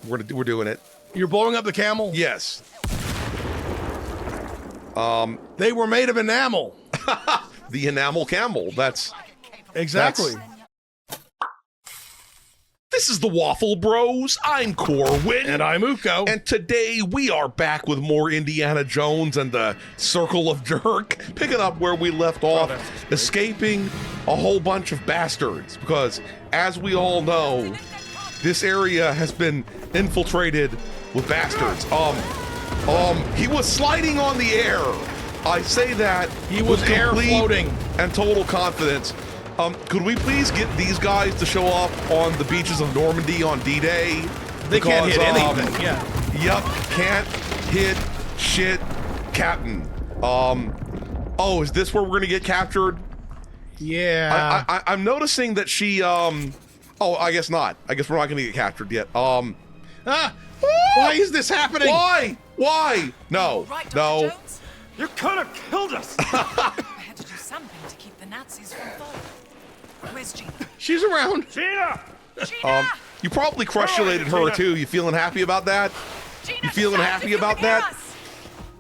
We're doing it. You're blowing up the camel? Yes. They were made of enamel. The enamel camel. That's exactly. This is the Waffle Bros. I'm Corwin. And I'm Uko. And today we are back with more Indiana Jones and the Circle of Jerk, picking up where we left off, escaping a whole bunch of bastards. Because, as we all know, this area has been infiltrated with bastards. He was sliding on the air. I say that he was air floating and total confidence. Could we please get these guys to show up on the beaches of Normandy on D-Day? They can't hit anything. Yeah. Yep. Can't hit shit, Captain. Oh, is this where we're gonna get captured? Yeah. I'm noticing that she. Oh, I guess not. I guess we're not gonna get captured yet. Why is this happening? Why? No. Right, no. Dr. Jones? You could have killed us! I had to do something to keep the Nazis from falling. Where's Gina? She's around. Gina! Gina! You probably crushulated her too. You feeling happy about that? Gina, You feeling shout happy if you about can hear that? us.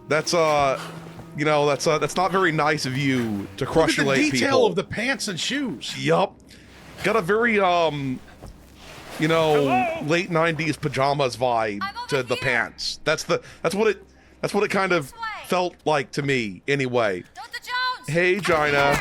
That's you know, that's not very nice of you to Look at crushulate the detail people. of the pants and shoes. Yup. Got a very you know, late 90s pajamas vibe to the pants. That's what it kind of felt like to me anyway. Dr. Jones! Hey, Gina.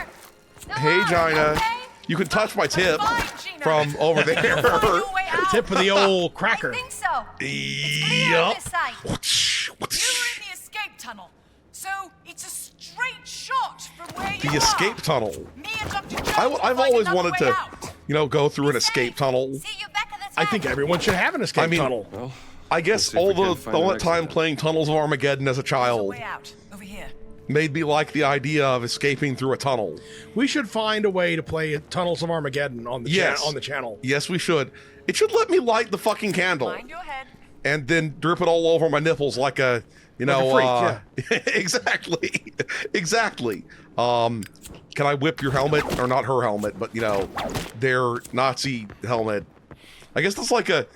Hey, Gina. Okay? You can touch my tip Fine, Gina. from over there. Find your way out. Tip of the old cracker. I think so. It's clear on Yup. this side. You were in the escape tunnel, so it's a straight shot from where you The are. escape tunnel. Me and Dr. Jones I've will find always another wanted way to, out. you know, go through an Be escape safe. tunnel. See you back at the I think tavern. everyone should have an escape I mean, tunnel. Well, I guess Let's see if we all can find the an time exit. playing Tunnels of Armageddon as a There's a child way out over here. made me like the idea of escaping through a tunnel. We should find a way to play Tunnels of Armageddon on the Yes. on the channel. Yes, we should. It should let me light the fucking candle Mind your head. and then drip it all over my nipples like a, you Like know, a freak, exactly, exactly. Can I whip your helmet, or not her helmet, but you know, their Nazi helmet? I guess that's like a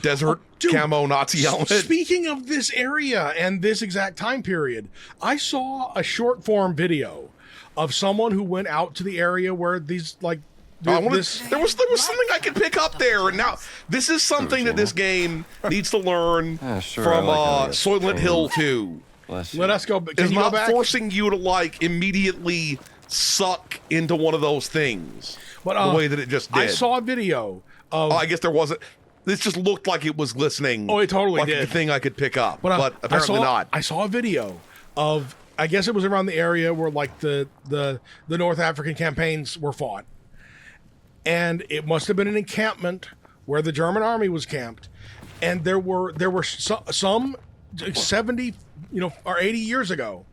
desert Dude, camo Nazi helmet. Speaking of this area and this exact time period, I saw a short form video of someone who went out to the area where these like I wanted, this. there was something I could pick up there, and now this is something that this game needs to learn sure, from I like how you Soylent get Hill thrown. 2. bless you. Let us go. Can Is you go not back? forcing you to like immediately suck into one of those things But, the way that it just did. I saw a video of. Oh, I guess there wasn't. This just looked like it was listening. Oh, it totally like did. a thing I could pick up, But, but apparently not. I saw a video of. I guess it was around the area where like the North African campaigns were fought, and it must have been an encampment where the German army was camped, and there were some 70, you know, or 80 years ago,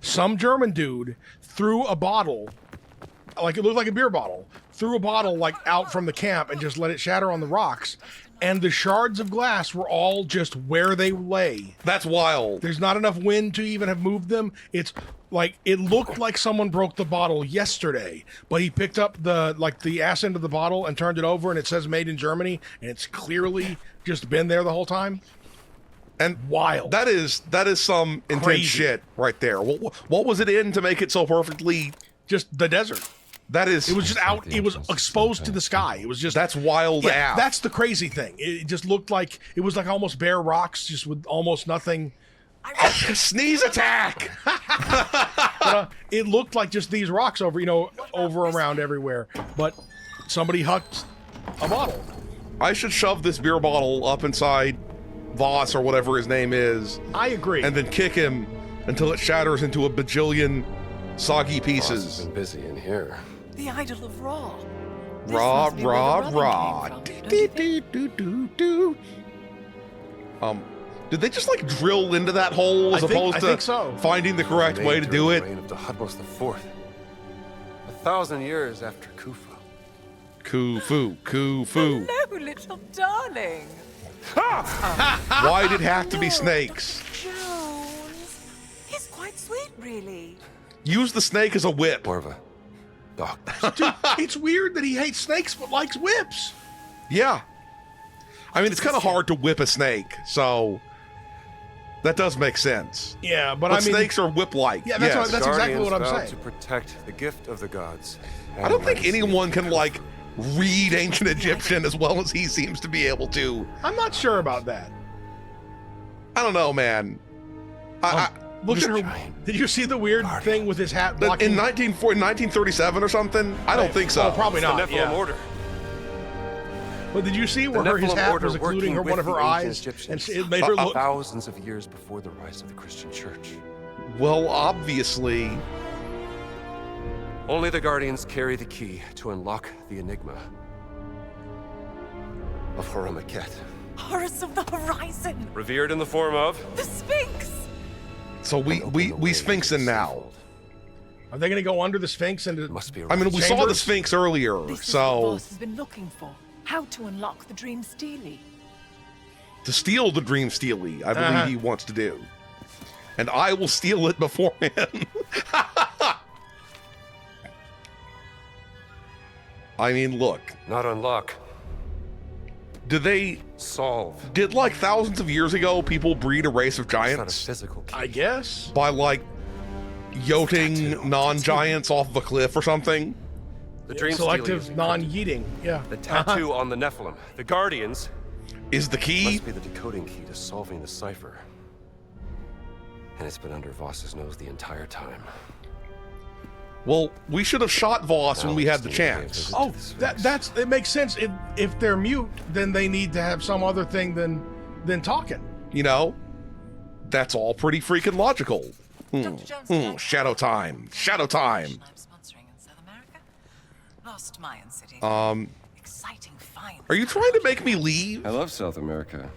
some German dude threw a bottle, like it looked like a beer bottle, threw a bottle like out from the camp and just let it shatter on the rocks, and the shards of glass were all just where they lay. That's wild. There's not enough wind to even have moved them. It's like it looked like someone broke the bottle yesterday, but he picked up the ass end of the bottle and turned it over, and it says "Made in Germany," and it's clearly just been there the whole time. And Wild. That is some intense Crazy. shit right there. What was it in to make it so perfectly? Just the desert. That is. It was just out. It was exposed to the sky. It was just. That's wild. Yeah, ass. that's the crazy thing. It just looked like it was like almost bare rocks, just with almost nothing. Sneeze attack. It looked like just these rocks over around everywhere. But somebody hucked a bottle. I should shove this beer bottle up inside Voss or whatever his name is, I agree. and then kick him until it shatters into a bajillion soggy Boss has pieces. been busy in here. The idol of Ra. This Raw, must be where the raw, rubbing raw. came from, don't you think? Do. Did they just like drill into that hole as I opposed think to so. finding the correct way to do it? Reign of Thutmose IV, 1,000 years after Khufu. Khufu. Hello, little darling. Why did it have to be snakes? Jones. He's quite sweet, really. Use the snake as a whip. More of a doctor. Dude, it's weird that he hates snakes but likes whips. Yeah. I mean, it's kind of hard to whip a snake, so that does make sense. Yeah, but But I mean, snakes are whip-like. Yeah, that's yes. that's exactly what I'm Guardians saying. vowed to protect the gift of the gods. I don't think anyone can, like, read ancient Egyptian as well as he seems to be able to. I'm not sure about that. I don't know, man. Look at her. Did you see the weird thing with his hat blocking? In 1937 or something? I don't think so. Oh, probably The not. Nephilim Yeah. order. But did you see where The his Nephilim hat order was occluding her working one of with her the eyes, ancient and Egyptians. it made her look. Thousands of years before the rise of the Christian church. Well, obviously. Only the Guardians carry the key to unlock the enigma of Horamaket. Horus of the horizon. Revered in the form of The Sphinx. So we Sphinxing now. Are they going to go under the Sphinx and? Must be. I mean, we saw the Chambers? Sphinx earlier, This is what so Voss has been looking for. How to unlock the Dream Steely. to steal the Dream Steely, I believe he wants to do. And I will steal it before him. I mean, look, Not unlock. Solve. did like thousands of years ago people breed a race of It's not a giants physical key. I guess. by like yoting non-giants off of a cliff or something? The Dream Selective Steely is non-yeeting. Yeah. the tattoo on the Nephilim. The Guardians Is the key? must be the decoding key to solving the cipher. And it's been under Voss's nose the entire time. Well, we should have shot Voss when we had the chance. Oh, that's it. Makes sense. If they're mute, then they need to have some other thing than talking. You know, that's all pretty freaking logical. Dr. Jones, Shadow time. Shadow time. I'm sponsoring in South America. Lost Mayan city. Exciting finds. Are you trying to make me leave? I love South America.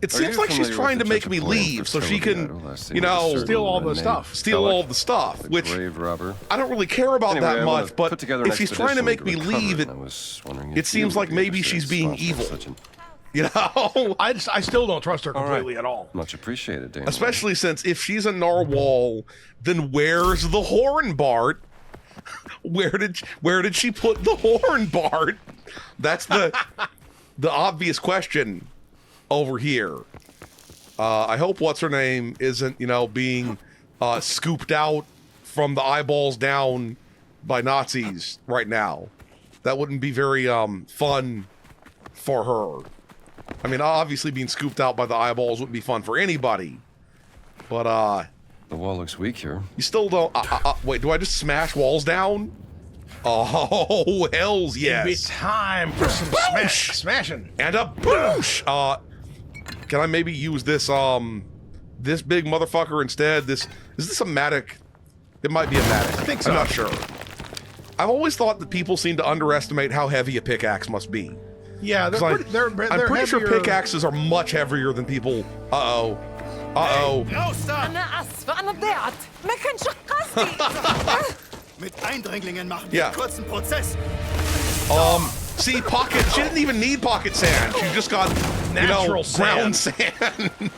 It Are seems you like she's familiar trying to with the make Church me of Plan leave so she Fertility can, Idol, last seen you with a know, certain Steal all man the named stuff. steal Bellic, all the stuff, the which grave robber. I don't really care about Anyway, that I wanna much, but put together an if she's trying to make me expedition leave, recover, it, and I was wondering it if seems you like would be maybe interested she's in being sponsoring evil. such an- you know? I still don't trust her All right. completely at all. Much appreciated, Dan. Especially since if she's a narwhal, then where's the horn, Bart? Where did she put the horn, Bart? That's the obvious question over here. I hope what's her name isn't, you know, being scooped out from the eyeballs down by Nazis right now. That wouldn't be very fun for her. I mean, obviously being scooped out by the eyeballs wouldn't be fun for anybody. But The wall looks weak here. you still don't. Wait, do I just smash walls down? Oh, hells It'd be yes! time for some smashing. And a boosh. Can I maybe use this this big motherfucker instead? Is this a Matic? It might be a Matic. I think so. I'm not sure. I've always thought that people seem to underestimate how heavy a pickaxe must be. Yeah, they're 'Cause pretty, they're I'm pretty sure heavier. pickaxes are much heavier than people. Uh-oh. Raus da! أنا آسفة أنا ضيعت ما كانش قصدي. Mit Eindringlingen machen wir Ja. einen kurzen Prozess. See, pocket. She didn't even need pocket sand. She just got Natural ground sand. sand.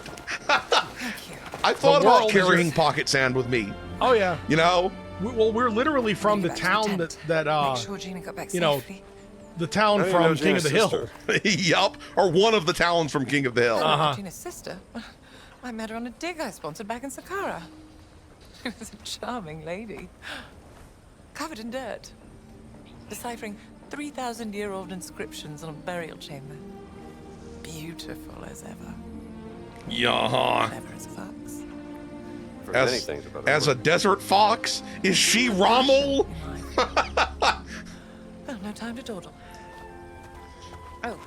I thought The about world is carrying your- pocket sand with me. Oh yeah. You know, Well, we're literally from the Back to town tent. that Make sure Gina got back you know, safely. the town didn't from know King of the Gina's Hill. sister. yup, or one of the towns from King of the Hill. Gina's sister. I met her on a dig I sponsored back in Saqqara. She was a charming lady. Covered in dirt. Deciphering 3,000-year-old inscriptions on a burial chamber. Beautiful as ever. Yeah. Clever as a fox. For many As, things about as her a desert fox, is she Rommel? Well, no time to dawdle. Oh,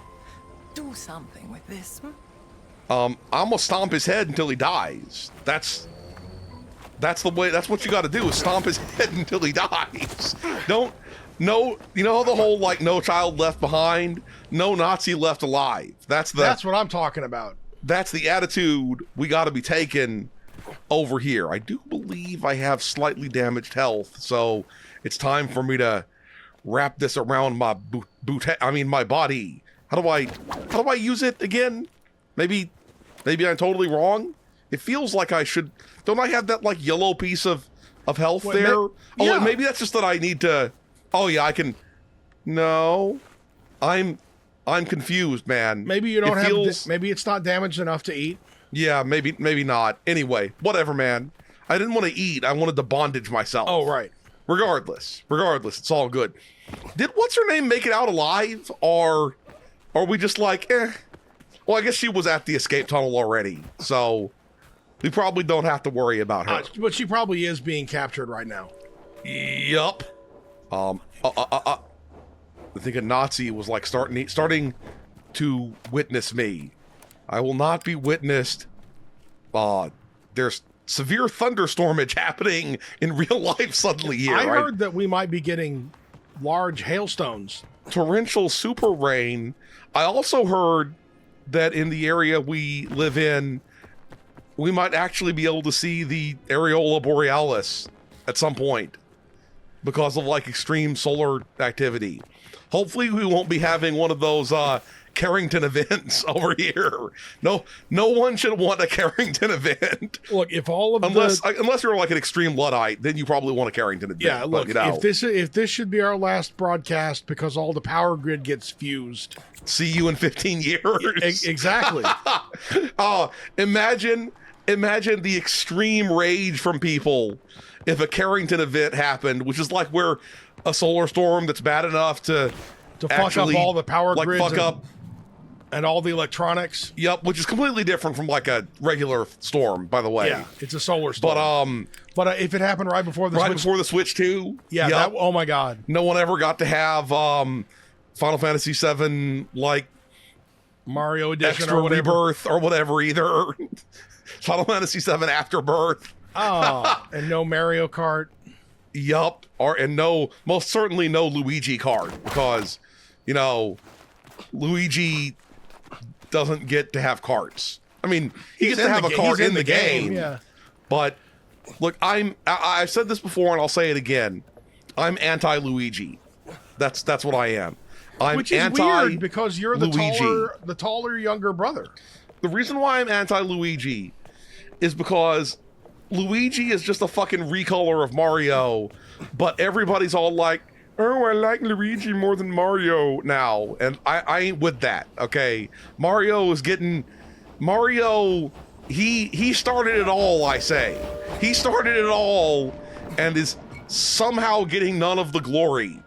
do something with this. I'm gonna stomp his head until he dies. That's the way. That's what you got to do is stomp his head until he dies. No, you know the whole like no child left behind, no Nazi left alive. That's That's what I'm talking about. that's the attitude we got to be taking over here. I do believe I have slightly damaged health, so it's time for me to wrap this around my my body. How do I use it again? Maybe I'm totally wrong. It feels like I should. Don't I have that like yellow piece of health Wait, there? yeah. Maybe that's just that I need to. Oh yeah, I can. No, I'm I'm confused, man. Maybe you don't It have. feels- Maybe it's not damaged enough to eat. Yeah, maybe not. Anyway, whatever, man. I didn't want to eat. I wanted to bondage myself. Oh, right. Regardless, it's all good. Did what's her name make it out alive, or are we just like, eh? Well, I guess she was at the escape tunnel already, so we probably don't have to worry about her. But she probably is being captured right now. Yup. I think a Nazi was like starting to witness me. I will not be witnessed. There's severe thunderstormage happening in real life suddenly here. I right? heard that we might be getting large hailstones. Torrential super rain. I also heard that in the area we live in, we might actually be able to see the areola borealis at some point because of like extreme solar activity. Hopefully we won't be having one of those Carrington events over here. No one should want a Carrington event. Look, if all of unless you're like an extreme Luddite, then you probably want a Carrington event. yeah, look, but, you know, if this should be our last broadcast because all the power grid gets fused. see you in 15 years. Exactly. Imagine the extreme rage from people if a Carrington event happened, which is like where a solar storm that's bad enough to fuck up all the power like grids fuck up. and all the electronics. Yep, which is completely different from like a regular storm, by the way. Yeah, it's a solar storm. But if it happened right before the right switch, before the Switch 2, yeah, yep, oh my god, no one ever got to have Final Fantasy VII like Mario edition extra or whatever. rebirth or whatever either. Final Fantasy VII Afterbirth. Oh, and no Mario Kart. Yup. And most certainly no Luigi card, because, you know, Luigi doesn't get to have carts. I mean, he gets to have a cart in the game. Yeah. But look, I've said this before and I'll say it again. I'm anti-Luigi. That's what I am. I'm Which is weird because you're the taller younger brother. The reason why I'm anti-Luigi is because Luigi is just a fucking recolor of Mario, but everybody's all like, oh, I like Luigi more than Mario now, and I ain't with that, okay? Mario, he started it all, I say. He started it all and is somehow getting none of the glory.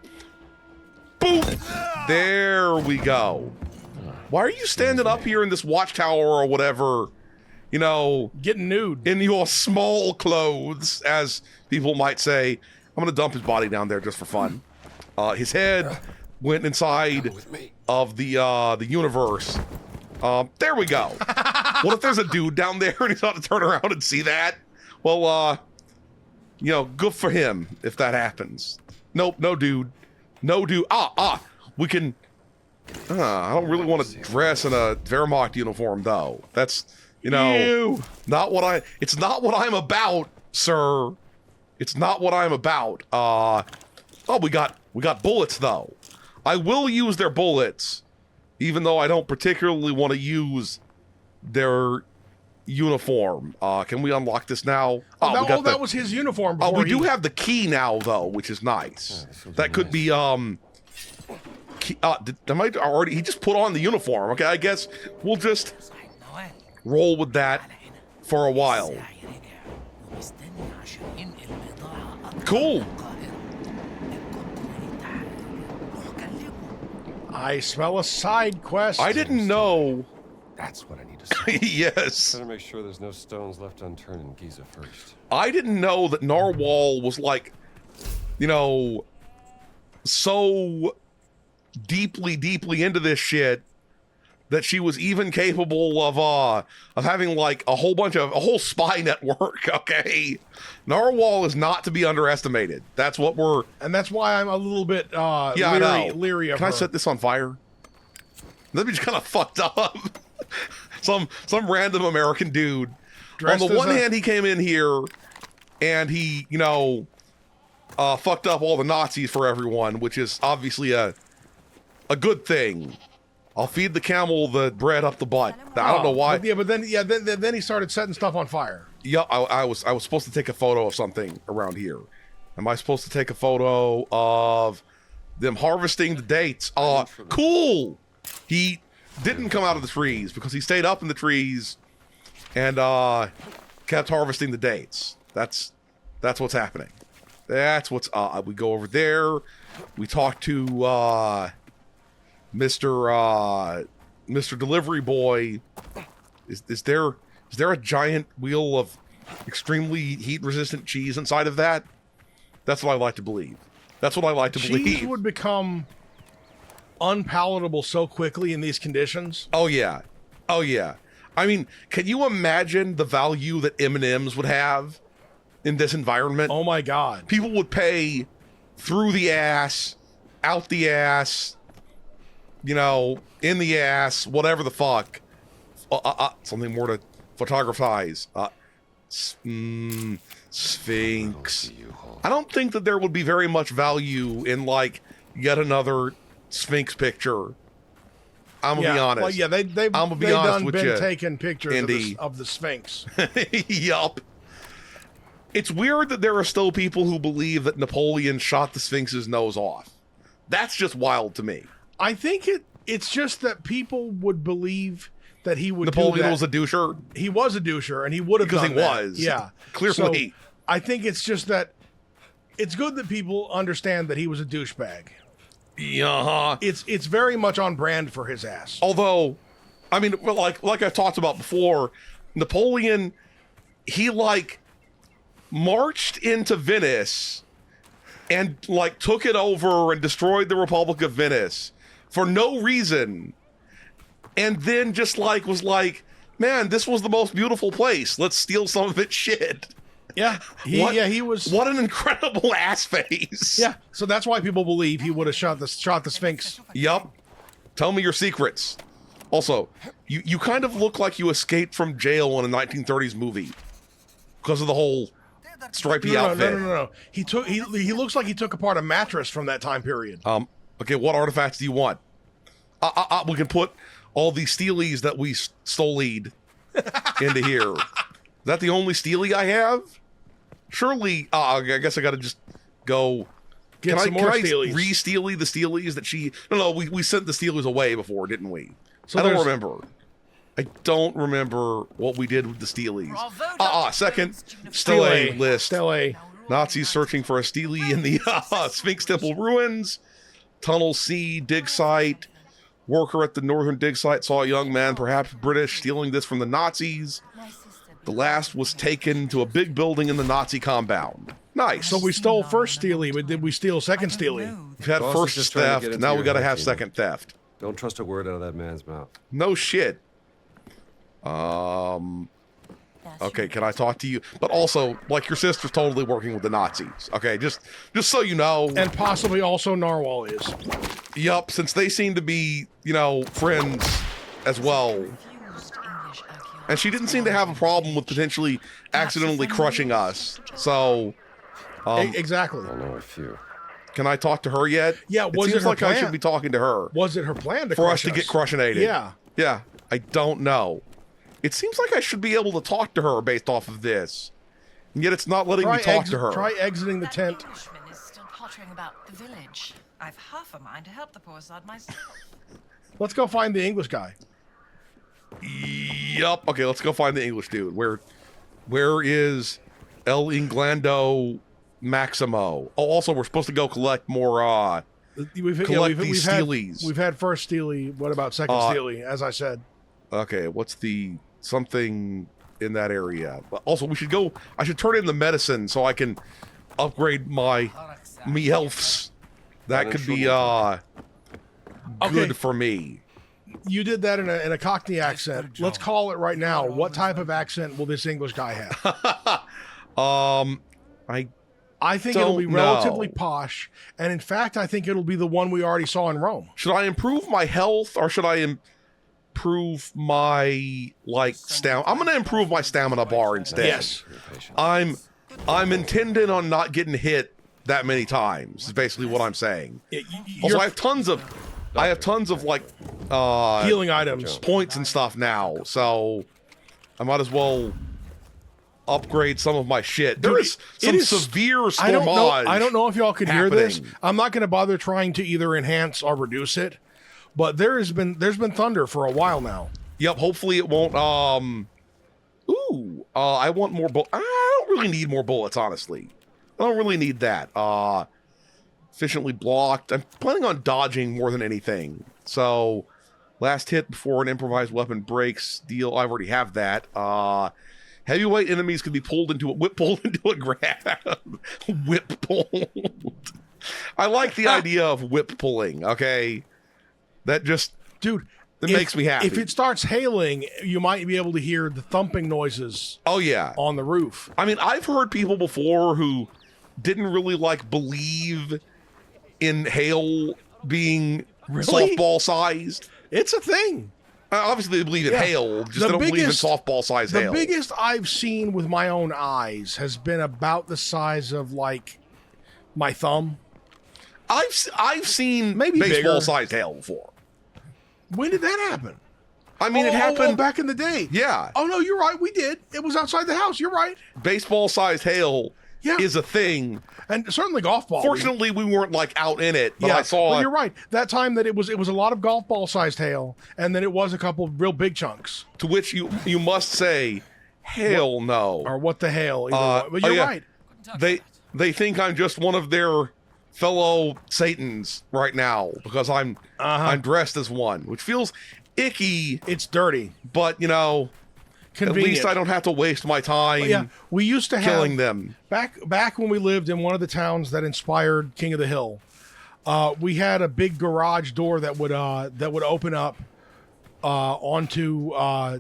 Boop! There we go. Why are you standing up here in this watchtower or whatever, you know, getting nude in your small clothes, as people might say? I'm gonna dump his body down there just for fun. His head went inside of the universe. There we go. What if there's a dude down there and he's about to turn around and see that? Well, you know, good for him if that happens. Nope, no dude. No dude. We can... I don't really want to dress in a Wehrmacht uniform, though. That's, you know, not what I... It's not what I'm about, sir. It's not what I'm about. Oh, we got bullets, though. I will use their bullets, even though I don't particularly want to use their uniform. Can we unlock this now? That was his uniform before we do have the key now, though, which is nice. That could be, he just put on the uniform. Okay, I guess we'll just roll with that for a while. Cool. I smell a side quest. I didn't know. That's what I need to see. Yes. Better make sure there's no stones left unturned in Giza first. I didn't know that Narwhal was like, you know, so deeply into this shit that she was even capable of having like a whole spy network. Okay, Narwhal is not to be underestimated. That's what that's why I'm a little bit leery of Can her. I set this on fire? That'd be just kind of fucked up. some random American dude. Dressed on the as one hand, he came in here and he, you know, fucked up all the Nazis for everyone, which is obviously a good thing. I'll feed the camel the bread up the butt. I don't know why. But then he started setting stuff on fire. Yeah, I was supposed to take a photo of something around here. Am I supposed to take a photo of them harvesting the dates? Cool. He didn't come out of the trees because he stayed up in the trees and kept harvesting the dates. That's what's happening. That's what's we go over there. We talk to Mr. Delivery Boy. Is there a giant wheel of extremely heat-resistant cheese inside of that? That's what I like to believe. That's what I like to believe. Cheese would become unpalatable so quickly in these conditions. Oh yeah. Oh yeah. I mean, can you imagine the value that M&Ms would have in this environment? Oh my God. People would pay through the ass, out the ass, you know, in the ass, whatever the fuck. Something more to photographize. Sphinx. I don't think that there would be very much value in, like, yet another Sphinx picture. I'm gonna be honest. Well, yeah, they've been taking pictures Indy. of the Sphinx. Yup. It's weird that there are still people who believe that Napoleon shot the Sphinx's nose off. That's just wild to me. I think it's just that people would believe that he would Napoleon do that. was a doucher? He was a doucher, and he would have Because done he that. was. Yeah. Clearly. So I think it's just that it's good that people understand that he was a douchebag. Yeah. It's very much on brand for his ass. Although, I mean, well, like I've talked about before, Napoleon, he, like, marched into Venice and, like, took it over and destroyed the Republic of Venice for no reason. And then just, like, was like, man, this was the most beautiful place. Let's steal some of its shit. Yeah. He was. What an incredible ass face. Yeah. So that's why people believe he would have shot the Sphinx. Yup. Tell me your secrets. Also, you kind of look like you escaped from jail in a 1930s movie because of the whole stripy outfit. No. He looks like he took apart a mattress from that time period. Okay, what artifacts do you want? We can put all these steelies that we stole-ed into here. Is that the only steely I have? Surely, I guess I got to just go. Get some more steelies. Can I re-steely the steelies that she? No, we sent the steelies away before, didn't we? So I don't remember. I don't remember what we did with the steelies. Second stele list. Stele. Nazis searching for a steely in the Sphinx Temple ruins. Tunnel C dig site. Worker at the northern dig site saw a young man, perhaps British, stealing this from the Nazis. The last was taken to a big building in the Nazi compound. Nice. So we stole first steely, but did we steal second steely? We've had Boss is first just trying to get theft. into Now your we got to head, have Tina. second theft. Don't trust a word out of that man's mouth. No shit. Okay, can I talk to you? But also, like, your sister's totally working with the Nazis. Okay, just so you know. And possibly also Narwhal is. Yup, since they seem to be, you know, friends as well. And she didn't seem to have a problem with potentially accidentally crushing us. So, Exactly. I know a few. can I talk to her yet? Yeah, it was it seems her like I plan? should be talking to her. Was it her plan to For crush us to get crushinated. Yeah. Yeah, I don't know. It seems like I should be able to talk to her based off of this. And yet it's not letting me talk to her. Try exiting the tent. Englishman is still pottering about the village. I've half a mind to help the poor sod myself. Let's go find the English guy. Yup. Okay, let's go find the English dude. Where is El Inglando Maximo? Oh, also, we're supposed to go collect more, We've steelies. We've had first steely. What about second steely? As I said. Okay, what's the something in that area? But also, I should turn in the medicine so I can upgrade my healths. That could be good for me. You did that in a Cockney accent. Let's call it right now. What type of accent will this English guy have? I think it'll be relatively posh, and in fact, I think it'll be the one we already saw in Rome. Should I improve my health or should I improve my stamina? I'm going to improve my stamina bar instead. Yes. I'm intending on not getting hit that many times. Is basically what I'm saying. Also, I have tons of healing items, points and stuff now, so I might as well upgrade some of my shit. There is some severe stormage. I don't know if y'all could hear this. happening. I'm not going to bother trying to either enhance or reduce it, But there's been thunder for a while now. Yep. Hopefully it won't. I want more bullets. I don't really need more bullets, honestly. I don't really need that. Efficiently blocked. I'm planning on dodging more than anything. So, last hit before an improvised weapon breaks. Deal. I already have that. Heavyweight enemies can be pulled into a grab. Whip pulled. I like the idea of whip pulling. Okay, that just Dude, that makes me happy. If it starts hailing, you might be able to hear the thumping noises. Oh yeah, on the roof. I mean, I've heard people before who didn't really believe in hail being softball sized. It's a thing. Obviously, they believe in hail, just they don't believe in softball sized hail. The biggest I've seen with my own eyes has been about the size of my thumb. I've seen maybe baseball sized hail before. When did that happen? I mean, it happened back in the day. Yeah. Oh no, you're right. We did. It was outside the house. You're right. Baseball sized hail is a thing, and certainly golf ball. Fortunately, we weren't out in it. But I saw. Well, you're right. That time that it was a lot of golf ball sized hail, and then it was a couple of real big chunks. To which you must say, hell no, or what the hell? But you're right. They think I'm just one of their fellow Satans right now because I'm dressed as one, which feels icky. It's dirty, but convenient. At least I don't have to waste my time. We used to killing them back when we lived in one of the towns that inspired King of the Hill. We had a big garage door that would open up onto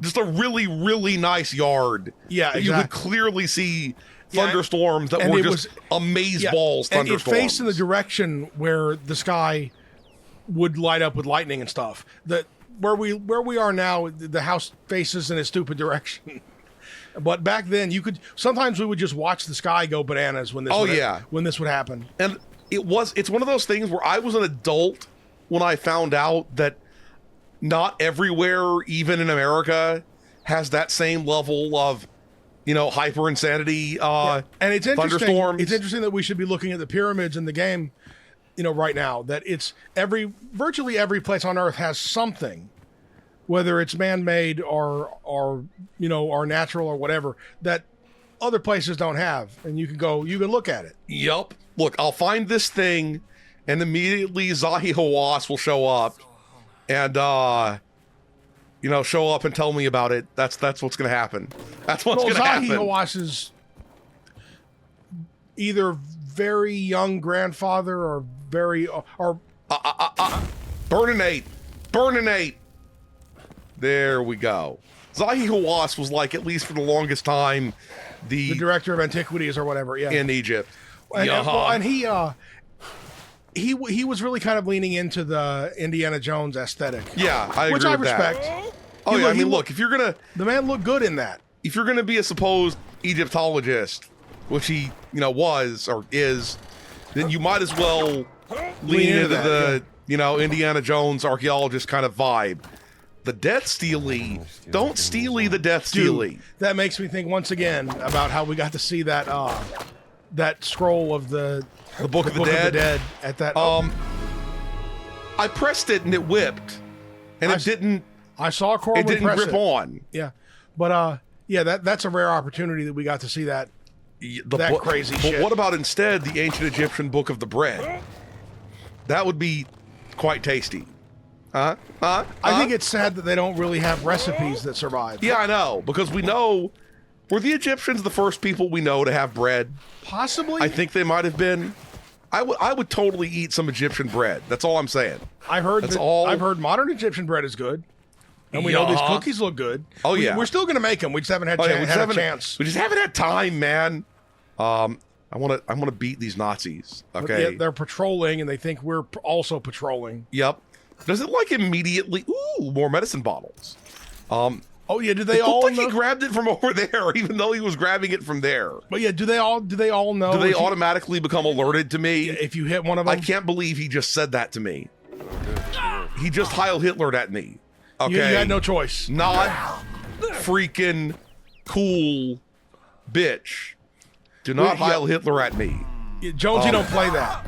just a really, really nice yard. Yeah, exactly. You could clearly see thunderstorms that were just amazeballs thunderstorms. And it faced in the direction where the sky would light up with lightning and stuff. Where we are now, the house faces in a stupid direction. But back then, sometimes we would just watch the sky go bananas when this would happen. And it's one of those things where I was an adult when I found out that not everywhere, even in America, has that same level of hyper insanity. And it's interesting. Thunderstorms. It's interesting that we should be looking at the pyramids in the game, right now. That it's virtually every place on Earth has something, whether it's man-made or natural or whatever, that other places don't have, and you can look at it. Yup. Look, I'll find this thing, and immediately Zahi Hawass will show up, and show up and tell me about it. That's what's going to happen. That's what's going to happen. Zahi Hawass's either very young grandfather or very Burninate. There we go. Zahi Hawass was at least for the longest time, the director of antiquities or whatever. Yeah, in Egypt. And he was really kind of leaning into the Indiana Jones aesthetic. Yeah, I agree which I with respect. That. Oh yeah, I mean, look, if you're gonna, the man looked good in that. If you're gonna be a supposed Egyptologist, which he was or is, then you might as well lean into the Indiana Jones archaeologist kind of vibe. The Death Steely, don't steely the Death Steely. Dude, that makes me think once again about how we got to see that scroll of the Book of the Dead at that. I pressed it and it whipped, and it didn't. I saw Corbin. It didn't grip on. Yeah, but that's a rare opportunity that we got to see that. Crazy shit. But what about instead the ancient Egyptian Book of the Bread? That would be quite tasty. I think it's sad that they don't really have recipes that survive. Yeah, I know, because we know, were the Egyptians the first people we know to have bread? Possibly. I think they might have been. I would totally eat some Egyptian bread. That's all I'm saying. I've heard modern Egyptian bread is good. And we know these cookies look good. Oh, yeah. We're still going to make them. We just haven't had a chance. We just haven't had time, man. I want to beat these Nazis. Okay. Yeah, they're patrolling, and they think we're also patrolling. Yep. Does it immediately? Ooh, more medicine bottles. Oh yeah, do they all? He grabbed it from over there, even though he was grabbing it from there. But yeah, do they all know? Do they automatically become alerted to me if you hit one of them? I can't believe he just said that to me. He just Heil Hitlered at me. Okay, you had no choice. Not freaking cool, bitch. Do not Heil Hitler at me. Jonesy, don't play that.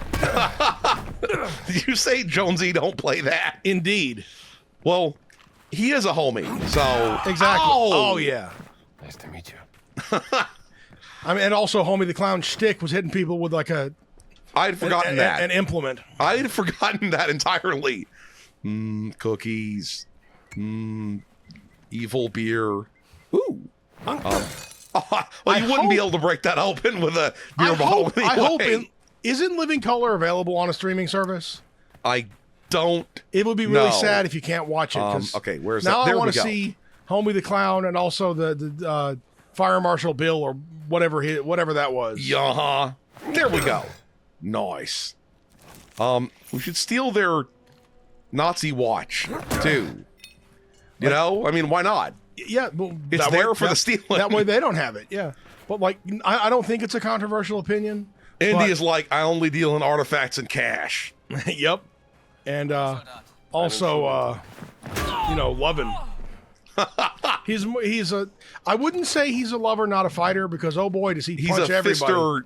Did you say Jonesy don't play that? Indeed. Well, he is a homie, so Exactly. Oh, Oh yeah. Nice to meet you. I mean, and also, homie the clown shtick was hitting people with like I'd forgotten that. an implement. I had forgotten that entirely. Cookies. Evil beer. Ooh. Well, you wouldn't be able to break that open with a beer bottle anyway. I hope isn't Living Color available on a streaming service? I don't. It would be really know. sad if you can't watch it. 'Cause Okay, where's now that? There I want we to go. see Homie the Clown and also the Fire Marshal Bill or whatever that was. Yeah. There we go. Nice. We should steal their Nazi watch too. You know, I mean, why not? Yeah, well, It's there for the stealing. That way they don't have it. Yeah, but like I don't think it's a controversial opinion. Indy but- is like, I only deal in artifacts and cash. Yep, and also loving. he's a. I wouldn't say he's a lover, not a fighter, because oh boy, does he He's punch a everybody. fister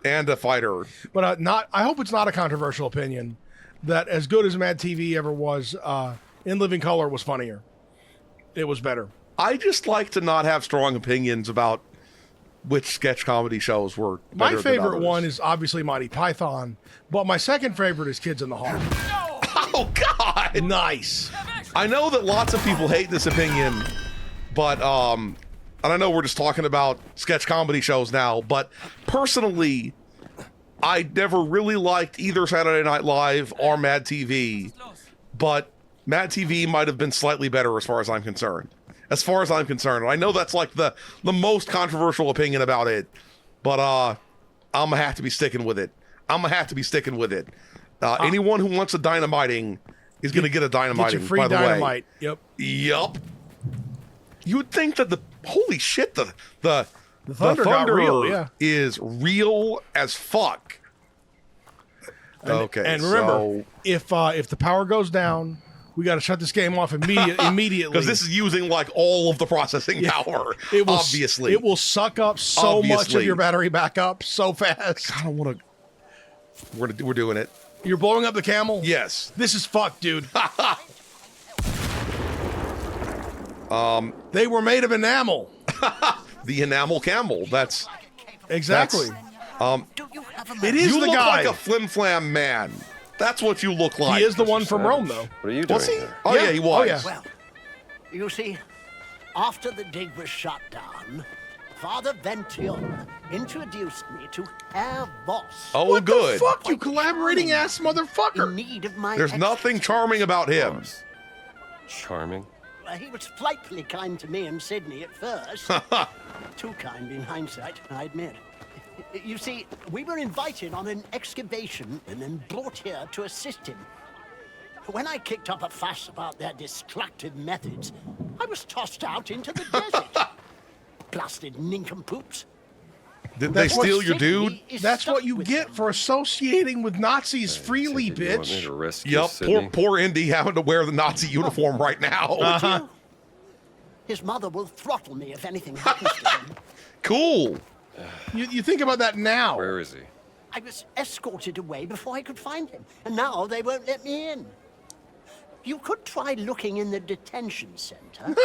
and a fighter. But not. I hope it's not a controversial opinion that as good as Mad TV ever was, In Living Color was funnier. It was better. I just like to not have strong opinions about which sketch comedy shows were better My than favorite others. one is obviously Monty Python, but my second favorite is Kids in the Hall. Oh, God! Nice. I know that lots of people hate this opinion, but, and I know we're just talking about sketch comedy shows now, but personally, I never really liked either Saturday Night Live or Mad TV, but Mad TV might have been slightly better as far as I'm concerned. As far as I'm concerned. And I know that's like the most controversial opinion about it, but I'm gonna have to be sticking with it. Anyone who wants a dynamiting is gonna get a dynamiting, Get your free by the dynamite. way. Yep. Yup. You would think that holy shit, the thunder got real, yeah. is real as fuck. Okay, And remember, so, if the power goes down, we got to shut this game off immediately. because this is using like all of the processing power. It will, obviously, it will suck up so much of Obviously. your battery backup so fast. I don't want to. We're doing it. You're blowing up the camel? Yes. This is fucked, dude. They were made of enamel. The enamel camel. That's Exactly. It is you the look guy. like a flim flam man. That's what you look like. He is the one from Rome, though. What are you doing Was he? here? Oh yeah, he was. Oh, yeah. Well, you see, after the dig was shut down, Father Ventium introduced me to Herr Voss. Oh, What good. the fuck, you collaborating ass In motherfucker? need of my There's nothing charming about him. Charming. He was frightfully kind to me and Sydney at first. Too kind in hindsight, I admit. You see, we were invited on an excavation and then brought here to assist him. When I kicked up a fuss about their destructive methods, I was tossed out into the desert. Blasted nincompoops. Did they steal your dude? Sydney is That's stuck what you with get them. for associating with Nazis freely, Take it you want me bitch. to rescue Yep. Sydney? Poor Indy having to wear the Nazi uniform right now. Would you? His mother will throttle me if anything happens to him. Cool. You think about that now. Where is he? I was escorted away before I could find him, and now they won't let me in. You could try looking in the detention center.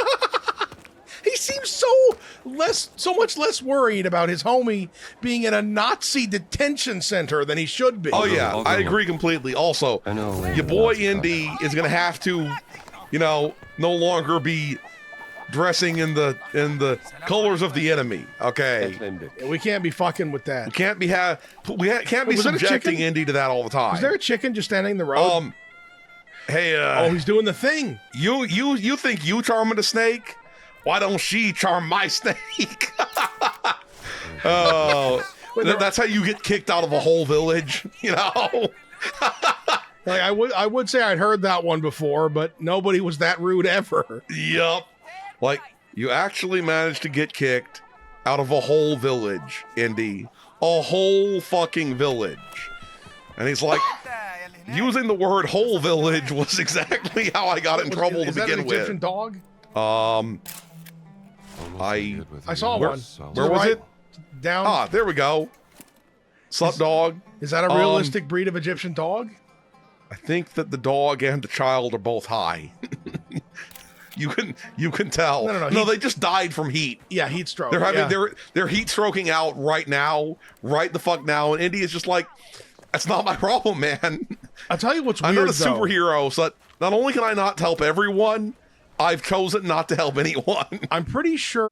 He seems so much less worried about his homie being in a Nazi detention center than he should be. Oh yeah, I'll go I look. agree completely. Also, I know where your the boy Nazi comes Indy is gonna have to, no longer be dressing in the colors of the enemy. Okay, We can't be fucking with that. we can't be can't be Was that a subjecting chicken? Indy to that all the time. Is there a chicken just standing in the road? Hey, Oh, he's doing the thing. you think you charming a snake? Why don't she charm my snake? Oh, that's how you get kicked out of a whole village, Like I would say I'd heard that one before, but nobody was that rude ever. Yup. Like, you actually managed to get kicked out of a whole village, Indy. A whole fucking village. And he's like, using the word whole village was exactly how I got in trouble to Is that begin an Egyptian with. dog? I I saw Where- one. where was Right it? Down. Ah, there we go. Sup, dog? Is that a realistic breed of Egyptian dog? I think that the dog and the child are both high. You can tell. No, they just died from heat. Yeah, heat stroke. They're having they're heat stroking out right now, right the fuck now, and Indy is just like, that's not my problem, man. I'll tell you what's weird, I'm not a superhero, so not only can I not help everyone, I've chosen not to help anyone. I'm pretty sure